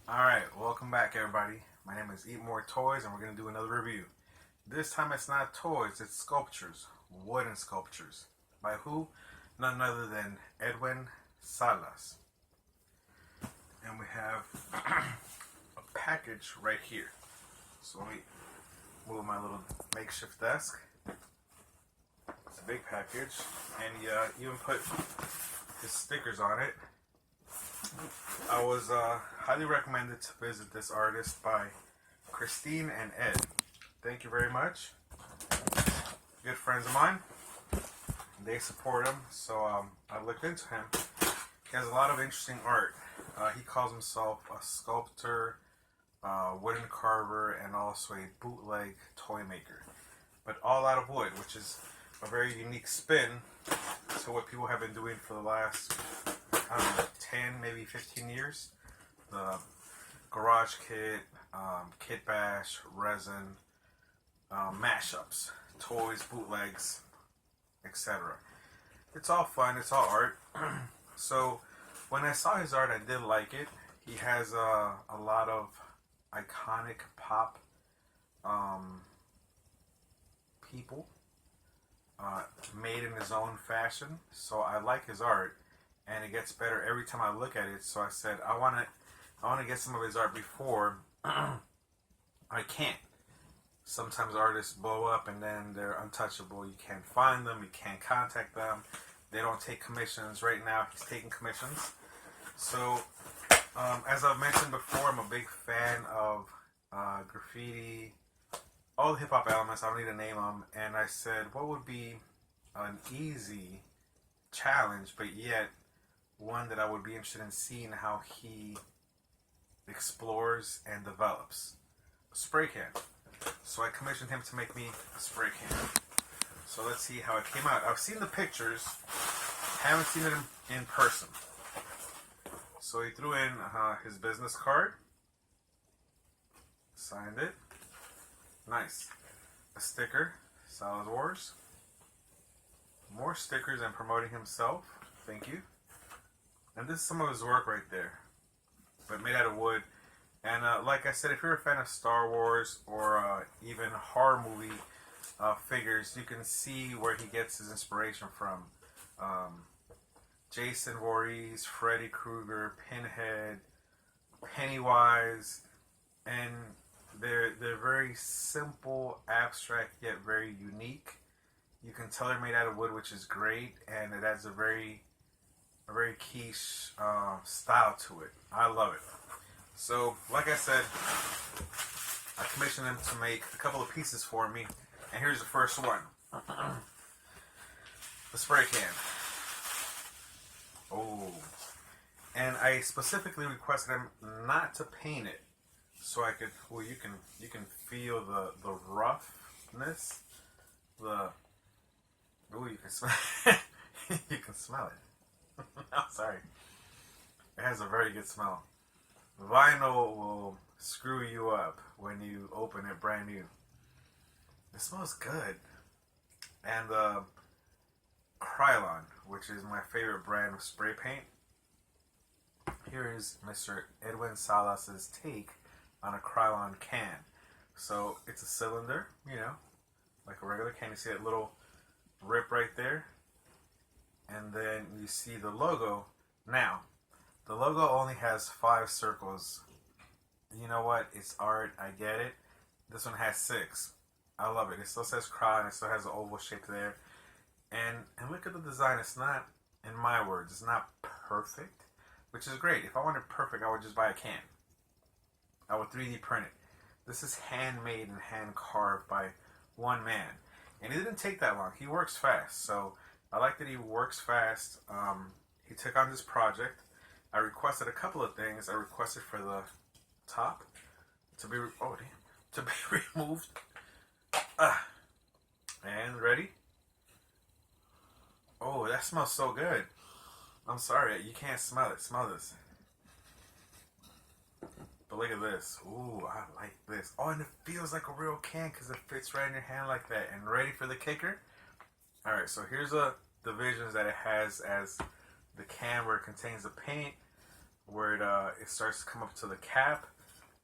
Alright, welcome back everybody. My name is Eatmoretoys and we're going to do another review. This time it's not toys, it's sculptures. Wooden sculptures. By who? None other than Edwin Salas. And we have a package right here. So let me move my little makeshift desk. It's a big package and you even put his stickers on it. I was highly recommended to visit this artist by Christine and Ed. Thank you very much. Good friends of mine. They support him, so I looked into him. He has a lot of interesting art. He calls himself a sculptor, wooden carver, and also a bootleg toy maker. But all out of wood, which is a very unique spin to what people have been doing for the last, I don't know, 10, maybe 15 years. The garage kit, kit bash, resin, mashups, toys, bootlegs, etc. It's all fun, it's all art. So when I saw his art, I did like it. He has a lot of iconic pop people made in his own fashion. So I like his art. And it gets better every time I look at it. So I said, I want to get some of his art before I can't. Sometimes artists blow up and then they're untouchable. You can't find them. You can't contact them. They don't take commissions. Right now, he's taking commissions. So, as I've mentioned before, I'm a big fan of graffiti, all the hip-hop elements. I don't need to name them. And I said, what would be an easy challenge, but yet one that I would be interested in seeing how he explores and develops. A spray can. So I commissioned him to make me a spray can. So let's see how it came out. I've seen the pictures, haven't seen it in person. So he threw in his business card, signed it, nice. A sticker, Salad Wars, more stickers and promoting himself, thank you. And this is some of his work right there, but made out of wood. And like I said, if you're a fan of Star Wars or even horror movie figures, you can see where he gets his inspiration from. Jason Voorhees, Freddy Krueger, Pinhead, Pennywise, and they're very simple, abstract, yet very unique. You can tell they're made out of wood, which is great, and it adds a very quiche style to it. I love it. So, like I said, I commissioned him to make a couple of pieces for me, and here's the first one. The spray can. Oh. And I specifically requested him not to paint it, so I could, well, you can feel the roughness, oh, you can smell you can smell it. I'm sorry. It has a very good smell. Vinyl will screw you up when you open it brand new. It smells good. And Krylon, which is my favorite brand of spray paint. Here is Mr. Edwin Salas's take on a Krylon can. So it's a cylinder, you know, like a regular can. You see that little rip right there? And then you see the logo. Now, the logo only has 5 circles. You know what? It's art. I get it. This one has 6. I love it. It still says Krylon. It still has an oval shape there. And look at the design. It's not, in my words, it's not perfect, which is great. If I wanted perfect, I would just buy a can. I would 3D print it. This is handmade and hand carved by one man. And it didn't take that long. He works fast. So I like that he works fast. He took on this project. I requested a couple of things. I requested for the top to be removed. And ready? Oh, that smells so good. I'm sorry, you can't smell it. Smell this. But look at this. Ooh, I like this. Oh, and it feels like a real can because it fits right in your hand like that. And ready for the kicker? Alright, so here's the divisions that it has as the can where it contains the paint, where it starts to come up to the cap.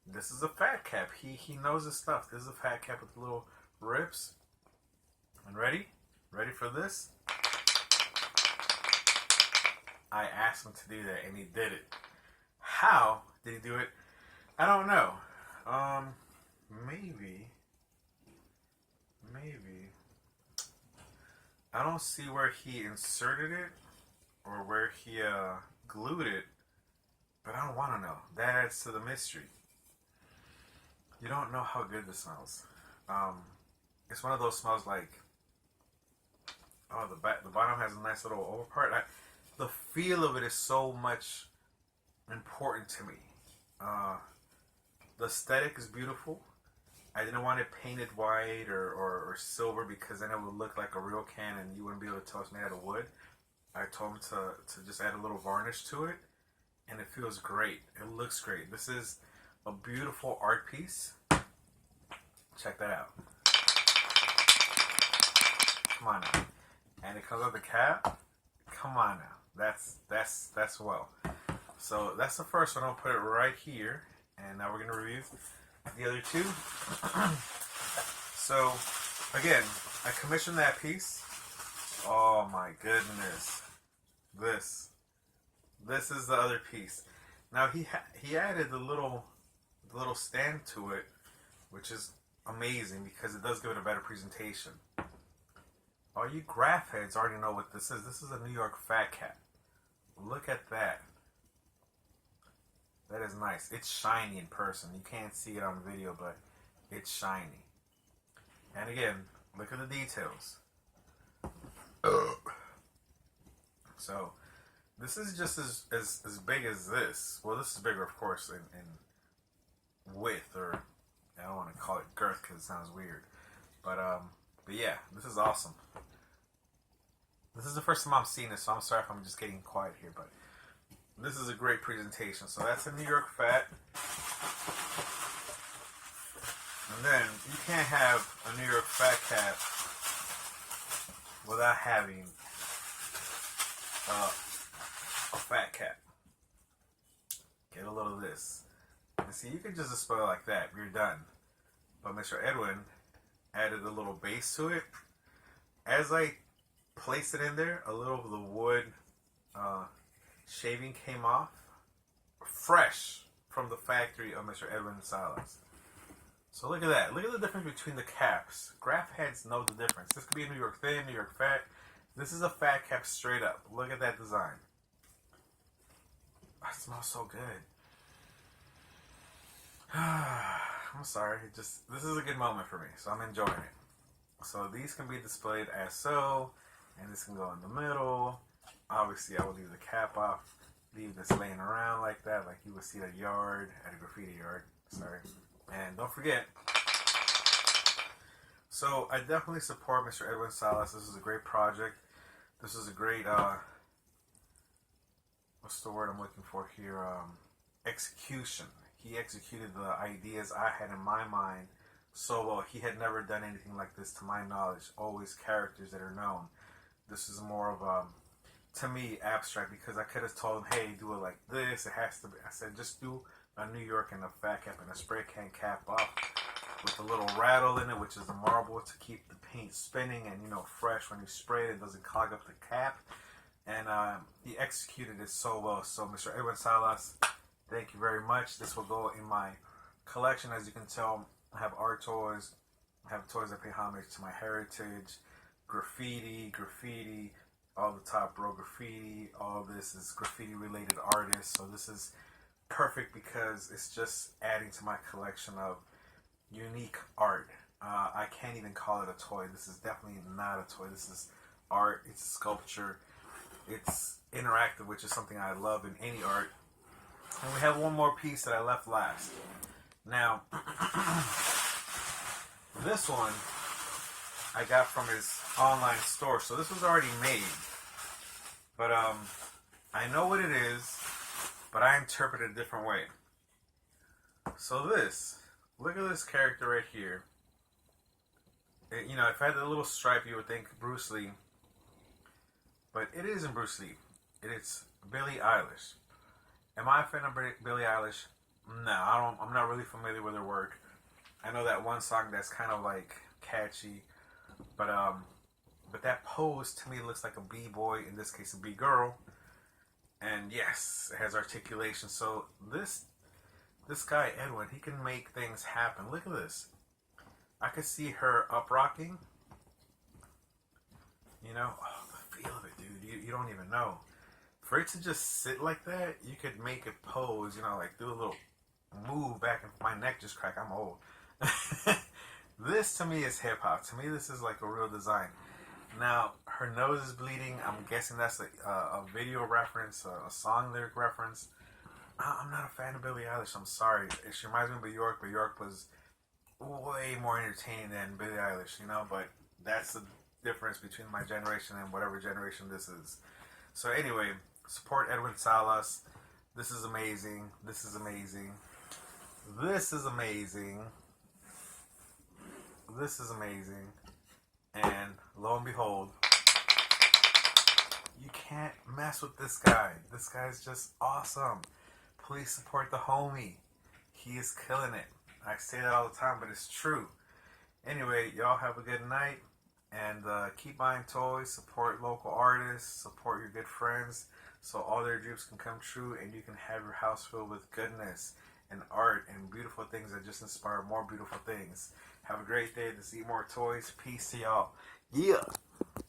This is a fat cap. He knows his stuff. This is a fat cap with little rips. And ready? Ready for this? I asked him to do that, and he did it. How did he do it? I don't know. Maybe. I don't see where he inserted it or where he glued it, but I don't want to know. That adds to the mystery. You don't know how good this smells. It's one of those smells like, oh, the bottom has a nice little over part. The feel of it is so much important to me. The aesthetic is beautiful. I didn't want it painted white or silver because then it would look like a real can and you wouldn't be able to tell it's made out of wood. I told him to just add a little varnish to it, and it feels great. It looks great. This is a beautiful art piece. Check that out. Come on now. And it comes with the cap. Come on now. That's well. So that's the first one. I'll put it right here. And now we're going to review the other two. So, again, I commissioned that piece. Oh my goodness. This is the other piece. Now he added the little stand to it, which is amazing because it does give it a better presentation. All you graph heads already know what this is. This is a New York fat cap. Look at that. That is nice. It's shiny in person. You can't see it on video, but it's shiny. And again, look at the details. So, this is just as big as this. Well, this is bigger, of course, in width, or I don't want to call it girth because it sounds weird. But yeah, this is awesome. This is the first time I'm seeing this, so I'm sorry if I'm just getting quiet here, but this is a great presentation. So that's a New York Fat. And then you can't have a New York Fat cap without having a fat cap. Get a little of this. And see, you can just display it like that. You're done. But Mr. Edwin added a little base to it. As I placed it in there, a little of the wood shaving came off, fresh from the factory of Mr. Edwin Salas. So look at that. Look at the difference between the caps. Graph heads know the difference. This could be a New York thin, New York fat. This is a fat cap straight up. Look at that design. It smells so good. I'm sorry. This is a good moment for me, so I'm enjoying it. So these can be displayed as so, and this can go in the middle. Obviously, I will leave the cap off, leave this laying around like that, like you would see at a yard, at a graffiti yard. Sorry. And don't forget, so I definitely support Mr. Edwin Salas. This is a great project. This is a great, what's the word I'm looking for here? Execution. He executed the ideas I had in my mind so well. He had never done anything like this to my knowledge. Always characters that are known. This is more of to me, abstract, because I could have told him, hey, do it like this. It has to be. I said, just do a New York and a fat cap and a spray can cap off with a little rattle in it, which is a marble to keep the paint spinning and, you know, fresh when you spray it. It doesn't clog up the cap. And he executed it so well. So, Mr. Edwin Salas, thank you very much. This will go in my collection. As you can tell, I have art toys. I have toys that pay homage to my heritage. Graffiti, all the top row graffiti. All this is graffiti-related artists. So this is perfect because it's just adding to my collection of unique art. I can't even call it a toy. This is definitely not a toy. This is art. It's a sculpture. It's interactive, which is something I love in any art. And we have one more piece that I left last. Now, this one I got from his online store. So this was already made. But I know what it is, but I interpret it a different way. So this, look at this character right here. It, you know, if I had a little stripe, you would think Bruce Lee. But it isn't Bruce Lee. It's Billie Eilish. Am I a fan of Billie Eilish? No, I don't. I'm not really familiar with her work. I know that one song that's kind of like catchy, but that pose to me looks like a b-boy. In this case, a b-girl. And yes, it has articulation. So this guy Edwin, he can make things happen. Look at this. I could see her up rocking. You know, oh, the feel of it, dude. You don't even know. For it to just sit like that, you could make it pose. You know, like do a little move back, and my neck just cracked. I'm old. This to me is hip hop. To me, this is like a real design. Now, her nose is bleeding. I'm guessing that's a video reference, a song lyric reference. I'm not a fan of Billie Eilish. I'm sorry. She reminds me of Bjork, but Bjork was way more entertaining than Billie Eilish, you know? But that's the difference between my generation and whatever generation this is. So anyway, support Edwin Salas. This is amazing. This is amazing. This is amazing. This is amazing. And lo and behold, you can't mess with this guy. This guy's just awesome. Please support the homie. He is killing it. I say that all the time, but it's true. Anyway, y'all have a good night. And keep buying toys. Support local artists. Support your good friends. So all their dreams can come true. And you can have your house filled with goodness and art and beautiful things that just inspire more beautiful things. Have a great day. This is Eatmoretoys. Peace to y'all. Yeah.